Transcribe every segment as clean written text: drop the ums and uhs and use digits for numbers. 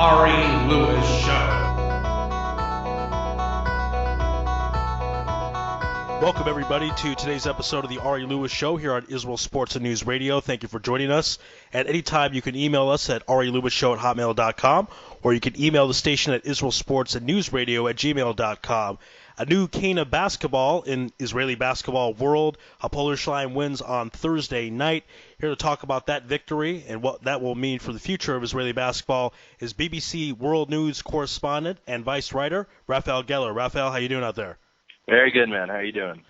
Ari Lewis Show. Welcome, everybody, to today's episode of the Ari Lewis Show here on Israel Sports and News Radio. Thank you for joining us. At any time, you can email us at arilewishow@hotmail.com, or you can email the station at israelsportsandnewsradio@gmail.com. A new Cana basketball in Israeli basketball world. Hapoel Jerusalem wins on Thursday night. Here to talk about that victory and what that will mean for the future of Israeli basketball is BBC World News correspondent and vice writer Raphael Gellar. Raphael, how you doing out there? Very good, man. How are you doing?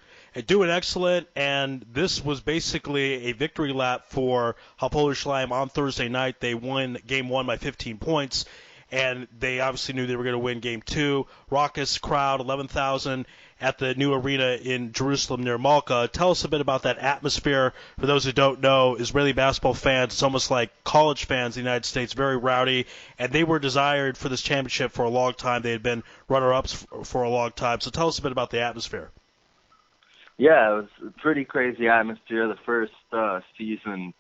Doing excellent, and this was basically a victory lap for Hapoel Jerusalem on Thursday night. They won Game 1 by 15 points, and they obviously knew they were going to win Game 2. Raucous crowd, 11,000 at the new arena in Jerusalem near Malka. Tell us a bit about that atmosphere. For those who don't know, Israeli basketball fans, it's almost like college fans in the United States, very rowdy, and they were desired for this championship for a long time. They had been runner-ups for a long time. So tell us a bit about the atmosphere. Yeah, it was a pretty crazy atmosphere. The first season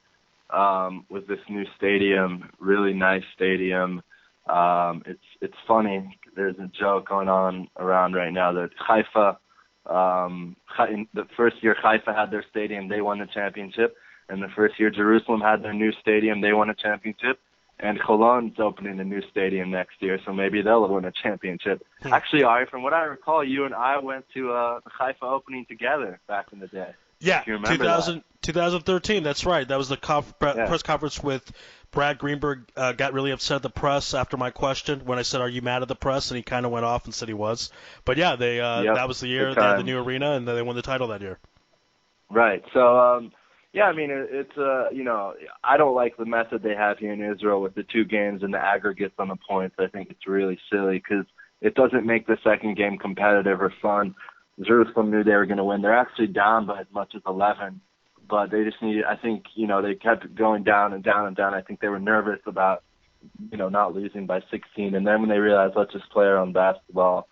with this new stadium, really nice stadium. It's funny. There's a joke going on around right now that Haifa, the first year Haifa had their stadium, they won the championship. And the first year Jerusalem had their new stadium, they won a championship. And Cologne is opening a new stadium next year, so maybe they'll win a championship. Actually, Ari, from what I recall, you and I went to the Haifa opening together back in the day. Yeah, you remember 2013, that's right. That was the press conference with Brad Greenberg. Got really upset at the press after my question when I said, "Are you mad at the press?" And he kind of went off and said he was. But yeah, that was the year they had the new arena, and they won the title that year. Right. So, yeah, I mean, it's I don't like the method they have here in Israel with the two games and the aggregates on the points. I think it's really silly because it doesn't make the second game competitive or fun. Jerusalem knew they were going to win. They're actually down by as much as 11, but they just needed, I think, they kept going down and down and down. I think they were nervous about, not losing by 16. And then when they realized, let's just play our own basketball,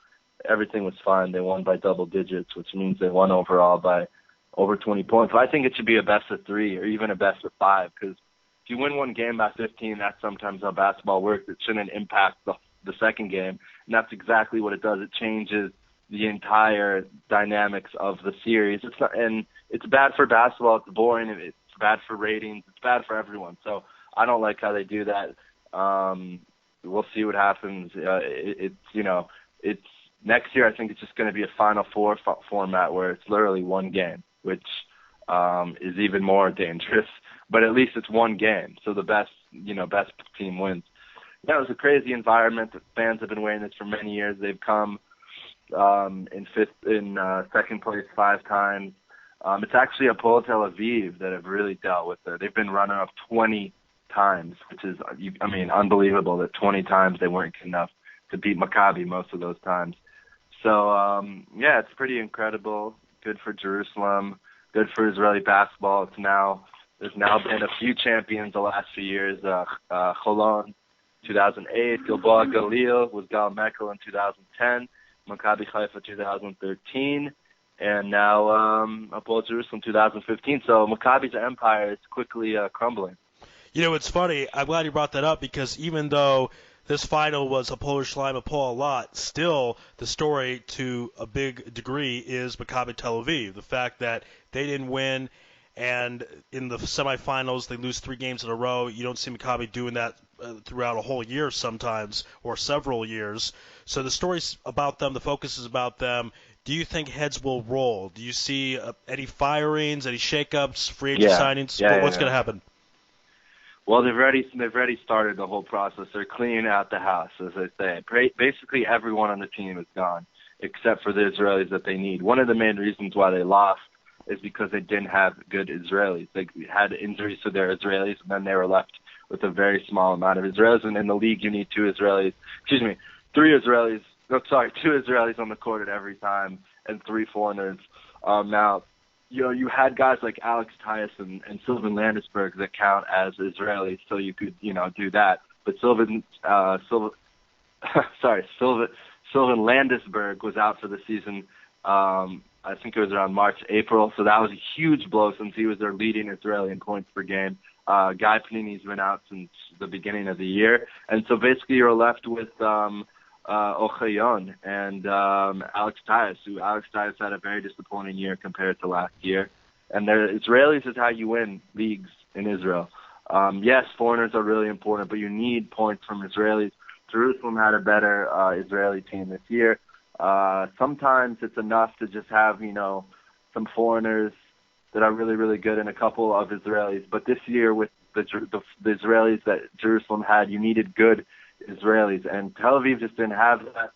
everything was fine. They won by double digits, which means they won overall by over 20 points. But I think it should be a best of 3 or even a best of 5 because if you win one game by 15, that's sometimes how basketball works. It shouldn't impact the second game, and that's exactly what it does. It changes the entire dynamics of the series. It's bad for basketball. It's boring. It's bad for ratings. It's bad for everyone. So I don't like how they do that. We'll see what happens. It's next year. I think it's just going to be a Final Four format where it's literally one game, which is even more dangerous. But at least it's one game, so the best team wins. Yeah, it was a crazy environment. The fans have been waiting this for many years. They've come in second place 5 times. It's actually Hapoel Tel-Aviv that have really dealt with it. They've been running up 20 times, which is, unbelievable that 20 times they weren't good enough to beat Maccabi most of those times. So, it's pretty incredible. Good for Jerusalem. Good for Israeli basketball. There's now been a few champions the last few years. Cholon, 2008. Gilboa Galil was Gal Mekel in 2010. Maccabi Haifa 2013, and now Hapoel Jerusalem 2015. So Maccabi's empire is quickly crumbling. It's funny. I'm glad you brought that up because even though this final was Hapoel Jerusalem, Hapoel a lot, still the story to a big degree is Maccabi Tel-Aviv. The fact that they didn't win, and in the semifinals they lose 3 games in a row. You don't see Maccabi doing that throughout a whole year sometimes, or several years. So the story's about them, the focus is about them. Do you think heads will roll? Do you see any firings, any shakeups, free agent signings? What's going to happen? Well, they've already started the whole process. They're cleaning out the house, as they say. Basically everyone on the team is gone, except for the Israelis that they need. One of the main reasons why they lost is because they didn't have good Israelis. They had injuries to their Israelis, and then they were left with a very small amount of Israelis. And in the league, you need 2 Israelis on the court at every time, and 3 foreigners. Now, you had guys like Alex Tyus and Sylvan Landesberg that count as Israelis, so you could, do that. But Sylvan Landesberg was out for the season I think it was around March, April. So that was a huge blow since he was their leading Israeli in points per game. Guy Panini's been out since the beginning of the year. And so basically you're left with Ochayon and Alex Tyus, who Alex Tyus had a very disappointing year compared to last year. And the Israelis is how you win leagues in Israel. Yes, foreigners are really important, but you need points from Israelis. Jerusalem had a better Israeli team this year. Sometimes it's enough to just have, some foreigners that are really, really good and a couple of Israelis. But this year with the Israelis that Jerusalem had, you needed good Israelis. And Tel Aviv just didn't have that.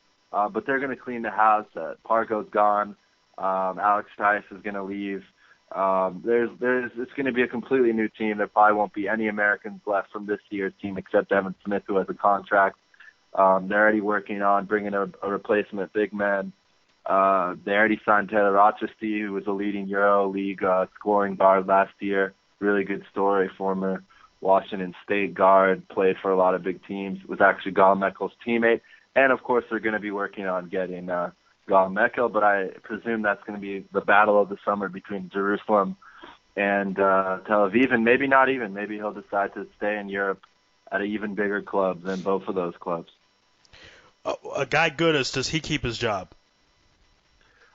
But they're going to clean the house. Pargo's gone. Alex Tyus is going to leave. It's going to be a completely new team. There probably won't be any Americans left from this year's team except Evan Smith, who has a contract. They're already working on bringing a replacement big man. They already signed Taylor Rochesty, who was a leading EuroLeague scoring guard last year. Really good story. Former Washington State guard, played for a lot of big teams, was actually Gal Meckel's teammate. And, of course, they're going to be working on getting Gal Meckel, but I presume that's going to be the battle of the summer between Jerusalem and Tel Aviv, and maybe not even. Maybe he'll decide to stay in Europe at an even bigger club than both of those clubs. A guy Goodis, does he keep his job?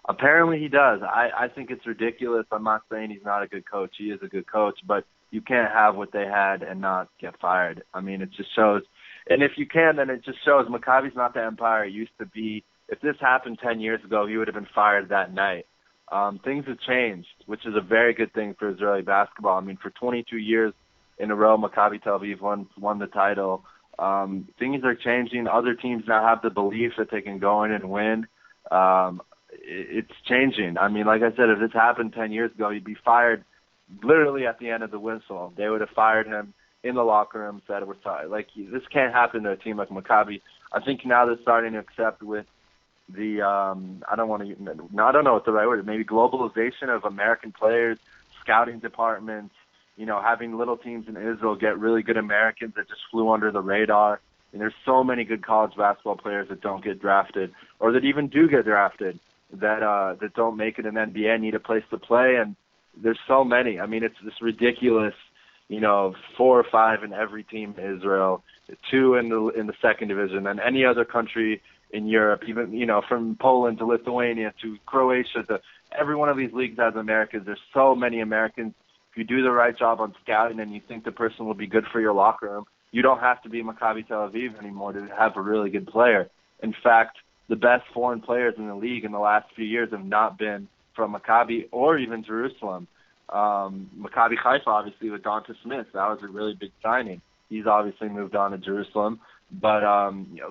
Apparently he does. I think it's ridiculous. I'm not saying he's not a good coach. He is a good coach, but you can't have what they had and not get fired. I mean, it just shows. And if you can, then it just shows Maccabi's not the empire it used to be. If this happened 10 years ago, he would have been fired that night. Things have changed, which is a very good thing for Israeli basketball. I mean, for 22 years in a row, Maccabi Tel Aviv won the title. Things are changing. Other teams now have the belief that they can go in and win. It's changing. I mean, like I said, if this happened 10 years ago, he'd be fired literally at the end of the whistle. They would have fired him in the locker room, said it was tired. Like, this can't happen to a team like Maccabi. I think now they're starting to accept with the I don't know what the right word is, maybe globalization of American players, scouting departments, having little teams in Israel get really good Americans that just flew under the radar. And there's so many good college basketball players that don't get drafted, or that even do get drafted, that don't make it in the NBA, need a place to play. And there's so many. I mean, it's this ridiculous, 4 or 5 in every team in Israel, 2 in the second division, and any other country in Europe, even, from Poland to Lithuania to Croatia to every one of these leagues has Americans. There's so many Americans. If you do the right job on scouting and you think the person will be good for your locker room, you don't have to be Maccabi Tel Aviv anymore to have a really good player. In fact, the best foreign players in the league in the last few years have not been from Maccabi or even Jerusalem. Maccabi Haifa, obviously, with Donta Smith, that was a really big signing. He's obviously moved on to Jerusalem. But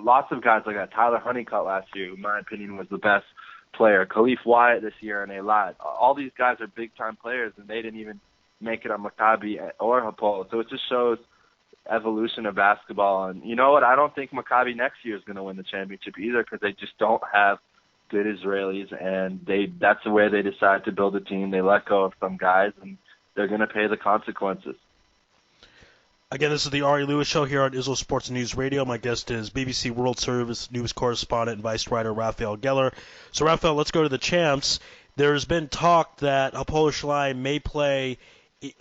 lots of guys like that. Tyler Honeycutt last year, who, in my opinion, was the best player. Khalif Wyatt this year in Eilat. All these guys are big-time players, and they didn't even make it on Maccabi or Hapoel. So it just shows evolution of basketball. And you know what? I don't think Maccabi next year is going to win the championship either, because they just don't have good Israelis, and that's the way they decide to build a team. They let go of some guys, and they're going to pay the consequences. Again, this is the Ari Lewis Show here on Israel Sports News Radio. My guest is BBC World Service News correspondent and vice writer Raphael Gellar. So, Raphael, let's go to the champs. There's been talk that Hapoel Jerusalem may play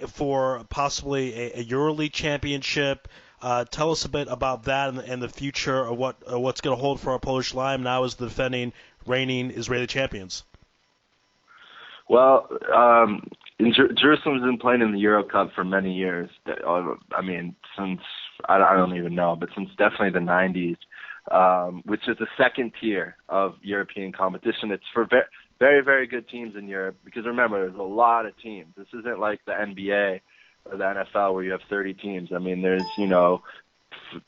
for possibly a EuroLeague championship. Tell us a bit about that and the future of what's going to hold for Hapoel Jerusalem now as the defending, reigning Israeli champions. Well, Jerusalem's been playing in the Euro Cup for many years. I mean, since, I don't even know, but since definitely the 90s, which is the second tier of European competition. It's for very, very good teams in Europe, because remember, there's a lot of teams. This isn't like the NBA or the NFL where you have 30 teams. I mean, there's,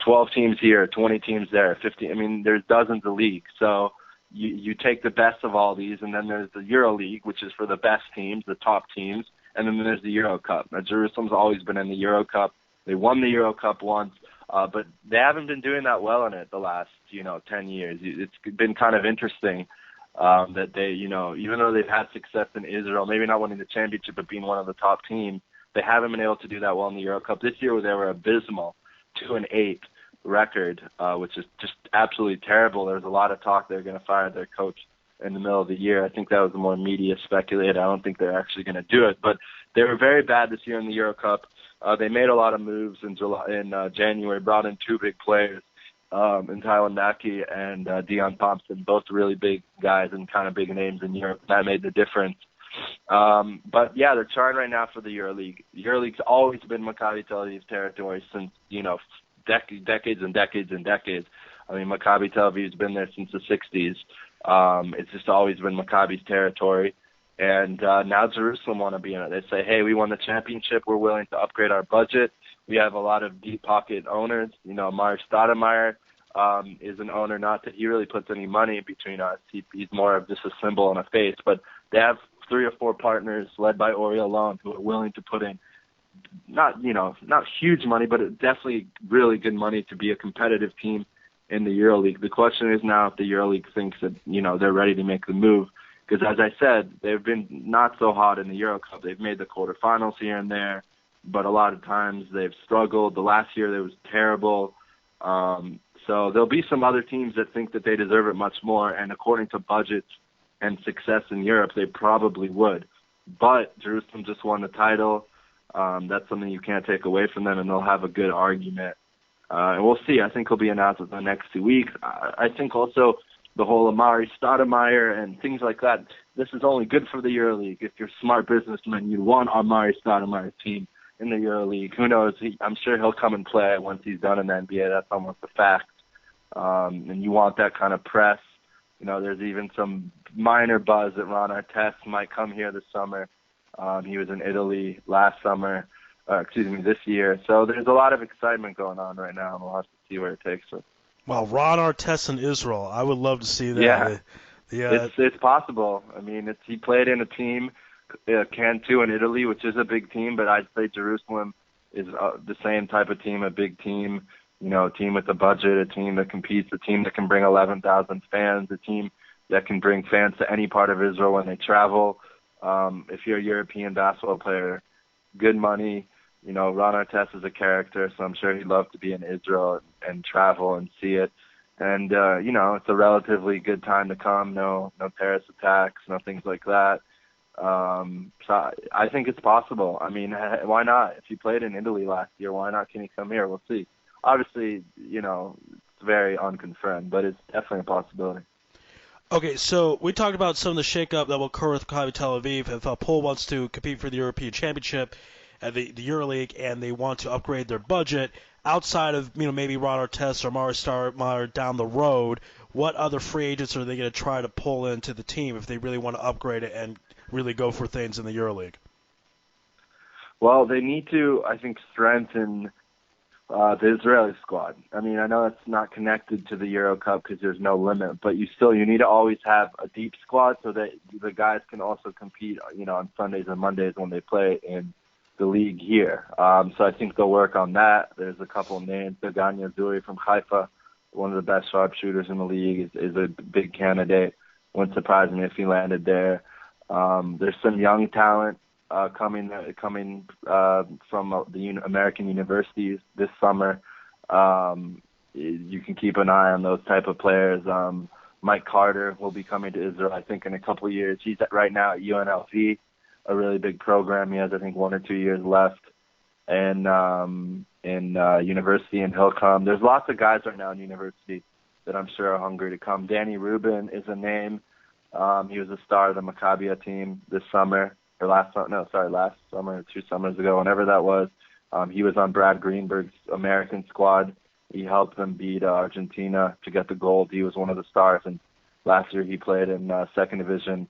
12 teams here, 20 teams there, 50. I mean, there's dozens of leagues. So you take the best of all these, and then there's the EuroLeague, which is for the best teams, the top teams, and then there's the Euro Cup. Now, Jerusalem's always been in the Euro Cup. They won the Euro Cup once, but they haven't been doing that well in it the last, 10 years. It's been kind of interesting that they, even though they've had success in Israel, maybe not winning the championship, but being one of the top teams, they haven't been able to do that well in the Euro Cup. This year, they were abysmal, 2-8 record, which is just absolutely terrible. There's a lot of talk they're going to fire their coach in the middle of the year. I think that was more media speculated. I don't think they're actually going to do it. But they were very bad this year in the Euro Cup. They made a lot of moves in January, brought in two big players, in Tyler Mackey and Dion Thompson, both really big guys and kind of big names in Europe. That made the difference. But yeah, they're trying right now for the EuroLeague. The EuroLeague's always been Maccabi Tel-Aviv's territory since, decades and decades and decades. I mean, Maccabi Tel-Aviv's been there since the 60s. It's just always been Maccabi's territory. And now Jerusalem want to be in it. They say, hey, we won the championship. We're willing to upgrade our budget. We have a lot of deep pocket owners. Mari Stoudemire is an owner. Not that he really puts any money between us. He's more of just a symbol and a face. But they have 3 or 4 partners led by Ori Alon who are willing to put in not huge money, but definitely really good money to be a competitive team in the EuroLeague. The question is now if the EuroLeague thinks that, they're ready to make the move. Because as I said, they've been not so hot in the Euro Cup. They've made the quarterfinals here and there, but a lot of times they've struggled. The last year they was terrible. So there'll be some other teams that think that they deserve it much more, and according to budgets and success in Europe, they probably would. But Jerusalem just won the title. That's something you can't take away from them, and they'll have a good argument. And we'll see. I think he'll be announced within the next 2 weeks. I think also the whole Amari Stoudemire and things like that, this is only good for the EuroLeague. If you're a smart businessman, you want Amari Stoudemire's team in the EuroLeague. Who knows? I'm sure he'll come and play once he's done in the NBA. That's almost a fact. And you want that kind of press. There's even some minor buzz that Ron Artest might come here this summer. He was in Italy this year. So there's a lot of excitement going on right now, and we'll have to see where it takes us. Well, Ron Artest in Israel. I would love to see that. Yeah. It's possible. I mean, he played in a team, Cantu in Italy, which is a big team, but I'd say Jerusalem is the same type of team, a big team, a team with a budget, a team that competes, a team that can bring 11,000 fans, a team that can bring fans to any part of Israel when they travel. If you're a European basketball player, good money. Ron Artest is a character, so I'm sure he'd love to be in Israel and travel and see it. And, it's a relatively good time to come. No terrorist attacks, no things like that. So I think it's possible. I mean, why not? If he played in Italy last year, why not can he come here? We'll see. Obviously, it's very unconfirmed, but it's definitely a possibility. Okay, so we talked about some of the shakeup that will occur with Maccabi Tel Aviv. If Hapoel wants to compete for the European Championship, the EuroLeague, and they want to upgrade their budget outside of maybe Ron Artest or Mari Stoudemire down the road, what other free agents are they going to try to pull into the team if they really want to upgrade it and really go for things in the EuroLeague? Well, they need to, I think, strengthen the Israeli squad. I mean, I know it's not connected to the Euro Cup because there's no limit, but you need to always have a deep squad so that the guys can also compete, on Sundays and Mondays when they play in the league here. So I think they'll work on that. There's a couple of names. Daganya Zuri from Haifa, one of the best sharpshooters in the league, is a big candidate. Wouldn't surprise me if he landed there. There's some young talent coming from the American universities this summer. You can keep an eye on those type of players. Mike Carter will be coming to Israel, I think, in a couple of years. He's right now at UNLV, a really big program. He has, I think, 1 or 2 years left. And in university, and he'll come. There's lots of guys right now in university that I'm sure are hungry to come. Danny Rubin is a name. He was a star of the Maccabi team this summer, last summer, 2 summers ago, whenever that was. He was on Brad Greenberg's American squad. He helped them beat Argentina to get the gold. He was one of the stars, and last year he played in second division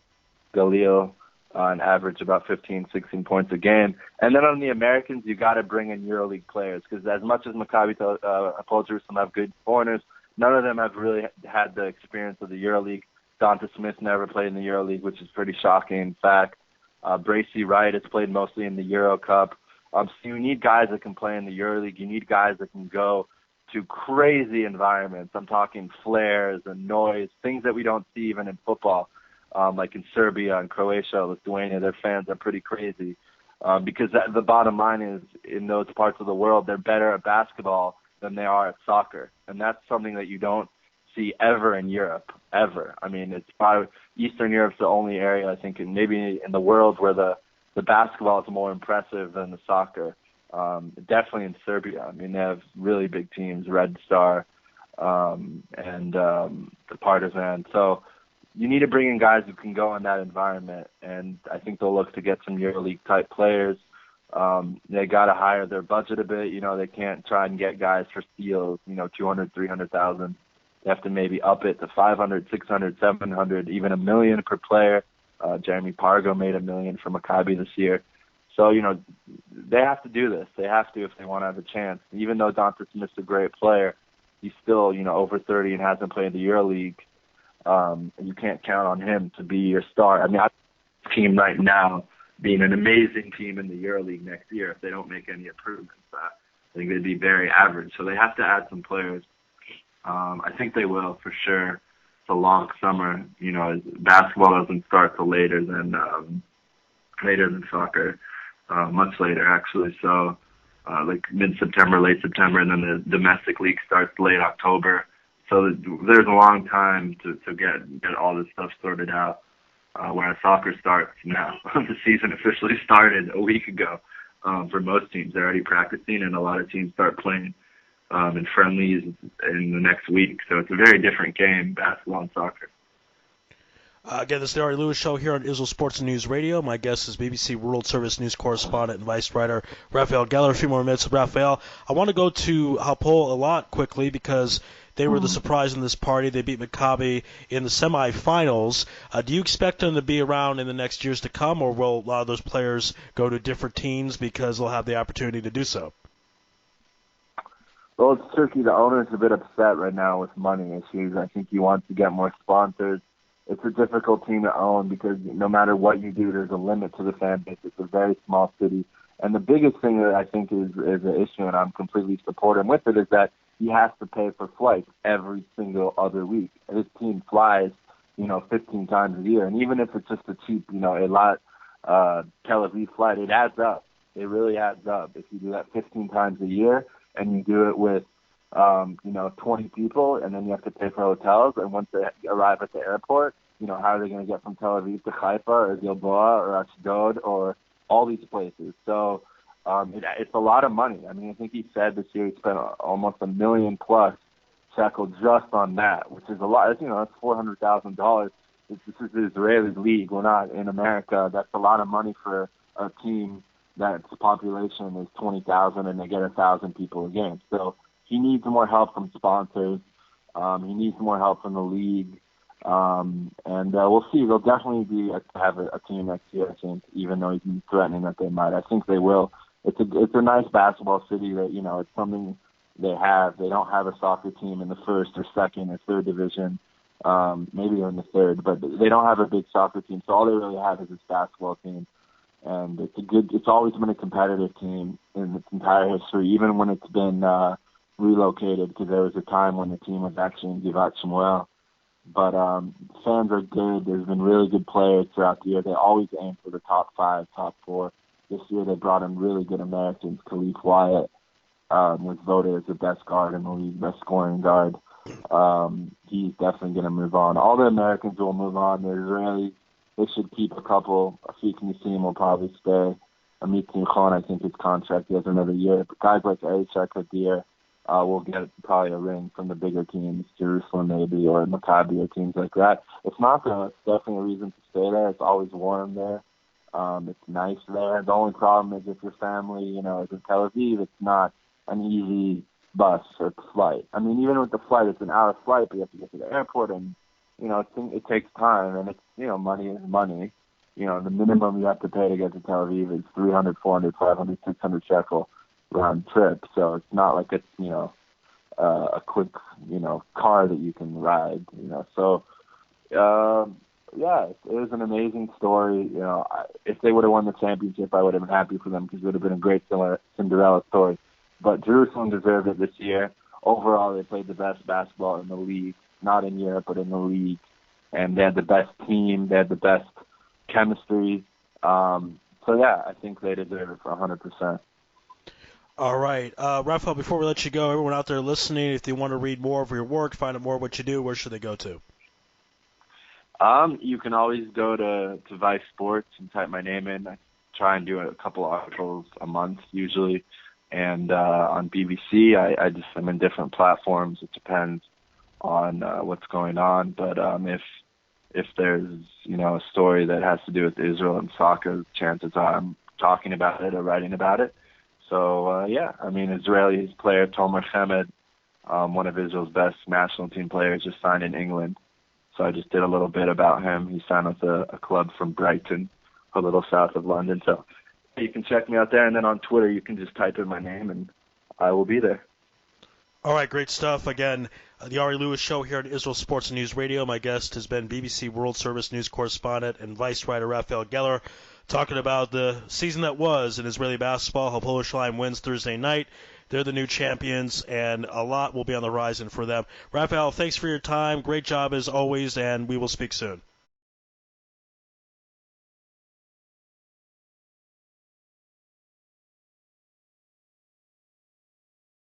Galil, and averaged about 15, 16 points a game. And then on the Americans, you got to bring in EuroLeague players, because as much as Maccabi Hapoel Jerusalem have good foreigners, none of them have really had the experience of the EuroLeague. Donta Smith never played in the EuroLeague, which is pretty shocking. In fact, Bracy Wright has played mostly in the Euro Cup. So you need guys that can play in the EuroLeague. You need guys that can go to crazy environments. I'm talking flares and noise, things that we don't see even in football, like in Serbia and Croatia, Lithuania. Their fans are pretty crazy because the bottom line is, in those parts of the world, they're better at basketball than they are at soccer. And that's something that you don't see ever in Europe, ever. I mean, it's probably Eastern Europe's the only area I think maybe in the world where the basketball is more impressive than the soccer. Definitely in Serbia. I mean, they have really big teams, Red Star, and the Partizan. So you need to bring in guys who can go in that environment, and I think they'll look to get some EuroLeague type players. They got to hire their budget a bit. They can't try and get guys for steals, 200, 300,000. They have to maybe up it to 500, 600, 700, even $1 million per player. Jeremy Pargo made $1 million for Maccabi this year. So, they have to do this. They have to if they want to have a chance. Even though Dante Smith's a great player, he's still, over 30 and hasn't played the EuroLeague. You can't count on him to be your star. I mean, I team right now being an amazing team in the EuroLeague next year if they don't make any improvements. I think they'd be very average. So they have to add some players. I think they will for sure. It's a long summer. Basketball doesn't start till later than soccer, much later actually. So like mid-September, late September, and then the domestic league starts late October. So there's a long time to get all this stuff sorted out. Whereas soccer starts now. The season officially started a week ago for most teams. They're already practicing, and a lot of teams start playing in friendlies in the next week. So it's a very different game, basketball and soccer. Again, this is the Ari Lewis Show here on Israel Sports and News Radio. My guest is BBC World Service News correspondent and vice writer Raphael Gellar. A few more minutes of Raphael. I want to go to Hapoel a lot quickly because they were the surprise in this party. They beat Maccabi in the semifinals. Do you expect them to be around in the next years to come, or will a lot of those players go to different teams because they'll have the opportunity to do so? Well, it's tricky. The owner's a bit upset right now with money issues. I think he wants to get more sponsors. It's a difficult team to own because no matter what you do, there's a limit to the fan base. It's a very small city. And the biggest thing that I think is an issue, and I'm completely supportive with it, is that he has to pay for flights every single other week. His team flies, 15 times a year. And even if it's just a cheap, Tel Aviv flight, it adds up. It really adds up. If you do that 15 times a year and you do it with 20 people, and then you have to pay for hotels, and once they arrive at the airport, how are they going to get from Tel Aviv to Haifa or Gilboa or Ashdod or all these places? So it's a lot of money. I mean, I think he said this year he spent almost $1 million plus shekel just on that, which is a lot. That's $400,000. This is the Israeli league. We're not in America. That's a lot of money for a team that's population is 20,000 and they get 1,000 people a game. So he needs more help from sponsors. He needs more help from the league. And we'll see. They'll definitely have a team next year, I think, even though he's threatening that they might. I think they will. It's a nice basketball city that, it's something they have. They don't have a soccer team in the first or second or third division. Maybe they're in the third, but they don't have a big soccer team. So all they really have is this basketball team. And it's always been a competitive team in its entire history, even when it's been relocated, because there was a time when the team was actually in Givat Shmuel. But fans are good. There's been really good players throughout the year. They always aim for the top 5, top 4. This year they brought in really good Americans. Khalif Wyatt was voted as the best guard in the league, best scoring guard. He's definitely going to move on. All the Americans will move on. The Israelis, they should keep a couple. Afik Nissim will probably stay. Amit Simchon, I think his contract he has another year. But guys like Aishak Kadir will get probably a ring from the bigger teams, Jerusalem maybe, or Maccabi or teams like that. If not, though, it's definitely a reason to stay there. It's always warm there. It's nice there. The only problem is if your family, is in Tel Aviv, it's not an easy bus or flight. I mean, even with the flight, it's an hour flight, but you have to get to the airport, and, it takes time, and it's, money is money. The minimum you have to pay to get to Tel Aviv is 300, 400, 500, 600 shekel round trip. So it's not like it's, a quick, car that you can ride, So, it was an amazing story. If they would have won the championship, I would have been happy for them because it would have been a great Cinderella story. But Jerusalem deserved it this year. Overall, they played the best basketball in the league, not in Europe, but in the league. And they had the best team. They had the best chemistry. I think they deserve it for 100%. All right. Raphael, before we let you go, everyone out there listening, if they want to read more of your work, find out more of what you do, where should they go to? You can always go to Vice Sports and type my name in. I try and do a couple articles a month usually. And on BBC, I'm in different platforms. It depends on what's going on. But if there's a story that has to do with Israel and soccer, chances are I'm talking about it or writing about it. So Israeli player Tomer Hamed, one of Israel's best national team players, just signed in England. So I just did a little bit about him. He signed with a club from Brighton, a little south of London. So you can check me out there. And then on Twitter, you can just type in my name, and I will be there. All right, great stuff. Again, the Ari Lewis Show here at Israel Sports and News Radio. My guest has been BBC World Service News correspondent and vice writer Raphael Gellar, talking about the season that was in Israeli basketball. Hapoel Jerusalem wins Thursday night. They're the new champions, and a lot will be on the horizon for them. Raphael, thanks for your time. Great job as always, and we will speak soon.